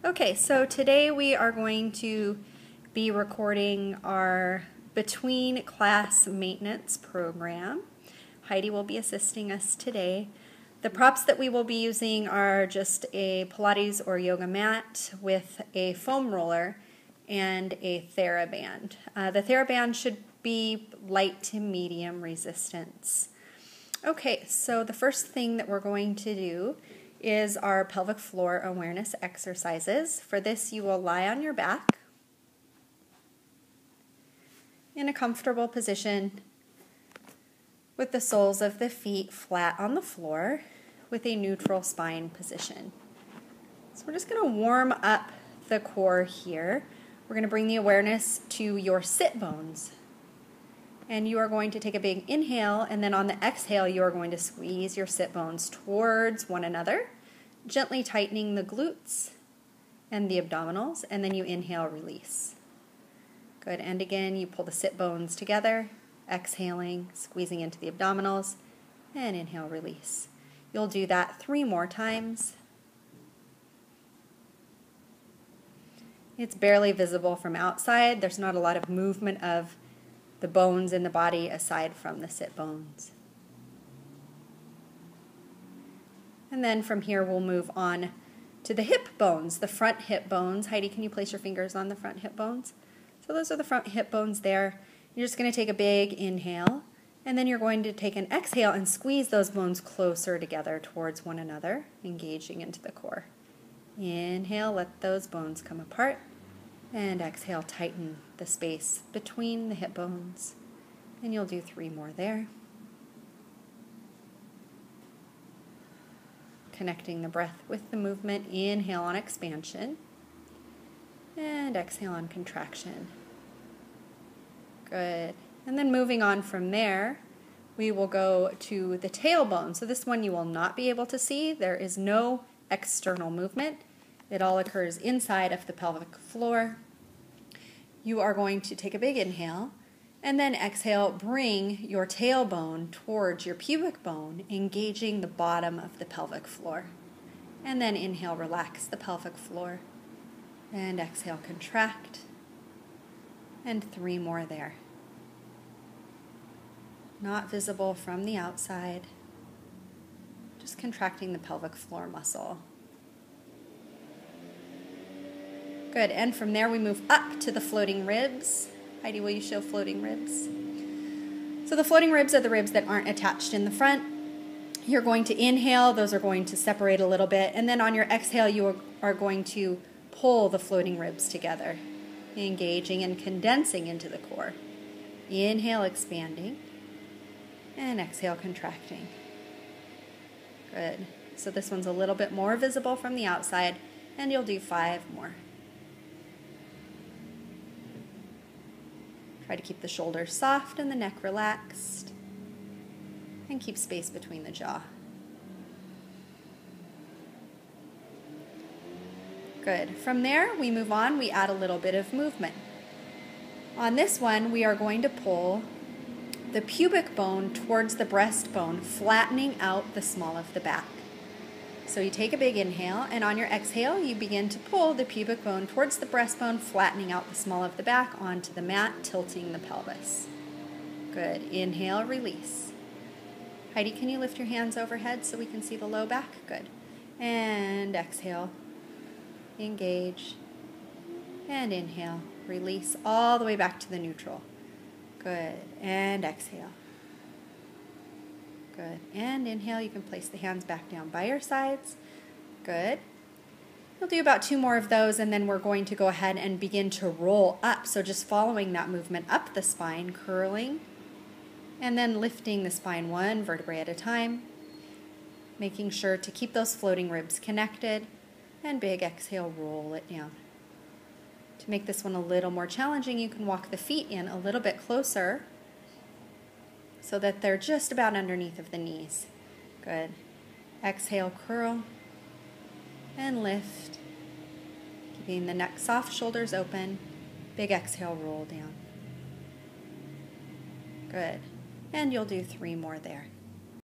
Okay, so today we are going to be recording our between class maintenance program. Heidi will be assisting us today. The props that we will be using are just a Pilates or yoga mat with a foam roller and a TheraBand. The TheraBand should be light to medium resistance. Okay, so the first thing that we're going to do is our pelvic floor awareness exercises. For this, you will lie on your back in a comfortable position with the soles of the feet flat on the floor with a neutral spine position. So we're just going to warm up the core here. We're going to bring the awareness to your sit bones. And you are going to take a big inhale, and then on the exhale, you are going to squeeze your sit bones towards one another, gently tightening the glutes and the abdominals, and then you inhale, release. Good, and again, you pull the sit bones together, exhaling, squeezing into the abdominals, and inhale, release. You'll do that 3 more times. It's barely visible from outside. There's not a lot of movement of the bones in the body aside from the sit bones. And then from here we'll move on to the hip bones, the front hip bones. Heidi, can you place your fingers on the front hip bones? So those are the front hip bones there. You're just going to take a big inhale, and then you're going to take an exhale and squeeze those bones closer together towards one another, engaging into the core. Inhale, let those bones come apart. And exhale, tighten the space between the hip bones. And you'll do 3 more there. Connecting the breath with the movement. Inhale on expansion. And exhale on contraction. Good. And then moving on from there, we will go to the tailbone. So this one you will not be able to see. There is no external movement. It all occurs inside of the pelvic floor. You are going to take a big inhale, and then exhale, bring your tailbone towards your pubic bone, engaging the bottom of the pelvic floor. And then inhale, relax the pelvic floor. And exhale, contract. And 3 more there. Not visible from the outside. Just contracting the pelvic floor muscle. Good, and from there we move up to the floating ribs. Heidi, will you show floating ribs? So the floating ribs are the ribs that aren't attached in the front. You're going to inhale, those are going to separate a little bit, and then on your exhale you are going to pull the floating ribs together, engaging and condensing into the core. Inhale, expanding, and exhale, contracting. Good, so this one's a little bit more visible from the outside, and you'll do 5 more. Try to keep the shoulders soft and the neck relaxed. And keep space between the jaw. Good. From there, we move on. We add a little bit of movement. On this one, we are going to pull the pubic bone towards the breastbone, flattening out the small of the back. So you take a big inhale, and on your exhale, you begin to pull the pubic bone towards the breastbone, flattening out the small of the back onto the mat, tilting the pelvis. Good. Inhale, release. Heidi, can you lift your hands overhead so we can see the low back? Good. And exhale. Engage. And inhale. Release all the way back to the neutral. Good. And exhale. Good. And inhale, you can place the hands back down by your sides. Good. You'll do about 2 more of those, and then we're going to go ahead and begin to roll up. So just following that movement up the spine, curling, and then lifting the spine 1 vertebrae at a time, making sure to keep those floating ribs connected, and big exhale, roll it down. To make this one a little more challenging, you can walk the feet in a little bit closer, so that they're just about underneath of the knees. Good. Exhale, curl, and lift. Keeping the neck soft, shoulders open. Big exhale, roll down. Good. And you'll do 3 more there.